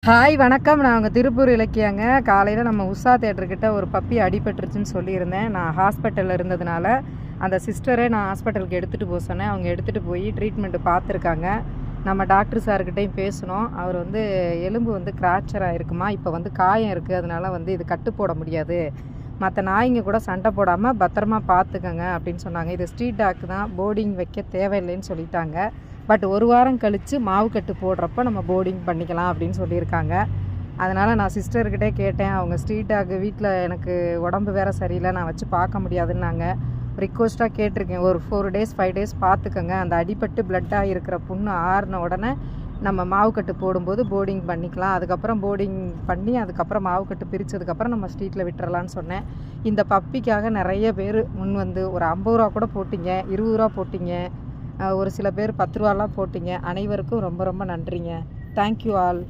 Hi வணக்கம். நான் உங்கள் திருப்பூர் இலக்கியங்க. காலையில் நம்ம உஷா தேட்டர்கிட்ட ஒரு பப்பி அடிபட்டுருச்சுன்னு சொல்லியிருந்தேன். நான் ஹாஸ்பிட்டலில் இருந்ததுனால அந்த சிஸ்டரே நான் ஹாஸ்பிட்டலுக்கு எடுத்துகிட்டு போக சொன்னேன். அவங்க எடுத்துகிட்டு போய் ட்ரீட்மெண்ட்டு பார்த்துருக்காங்க. நம்ம டாக்டர் சார்கிட்டையும் பேசணும். அவர் எலும்பு கிராச்சர் ஆகிருக்குமா, இப்போ காயம் இருக்குது, அதனால் இது கட்டு போட முடியாது, மற்ற நாய்ங்க கூட சண்டை போடாமல் பத்திரமா பார்த்துக்கங்க அப்படின்னு சொன்னாங்க. இது ஸ்ட்ரீட் டாக் தான், போர்டிங் வைக்க தேவையில்லைன்னு சொல்லிட்டாங்க. பட் ஒரு வாரம் கழித்து மாவு கட்டு போடுறப்ப நம்ம போர்டிங் பண்ணிக்கலாம் அப்படின்னு சொல்லியிருக்காங்க. அதனால் நான் சிஸ்டர்கிட்டே கேட்டேன். அவங்க ஸ்ட்ரீட் டாக் வீட்டில் எனக்கு உடம்பு வேறு சரியில்லை, நான் வச்சு பார்க்க முடியாதுன்னாங்க. ரிக்வஸ்ட்டாக கேட்டிருக்கேன், ஒரு 4 days 5 days பார்த்துக்கங்க, அந்த அடிபட்டு பிளட்டாக இருக்கிற புண்ணு ஆறின உடனே நம்ம மாவு கட்டு போடும்போது போர்டிங் பண்ணிக்கலாம். அதுக்கப்புறம் போர்டிங் பண்ணி அதுக்கப்புறம் மாவு கட்டு பிரித்ததுக்கப்புறம் நம்ம ஸ்ட்ரீட்டில் விட்டுறலான்னு சொன்னேன். இந்த பப்பிக்காக நிறைய பேர் ஒரு 50 ரூபா கூட போட்டிங்க, 20 ரூபா போட்டிங்க, ஒரு சில பேர் 10 ரூபாலாம் போட்டிங்க. அனைவருக்கும் ரொம்ப ரொம்ப நன்றிங்க. Thank you all.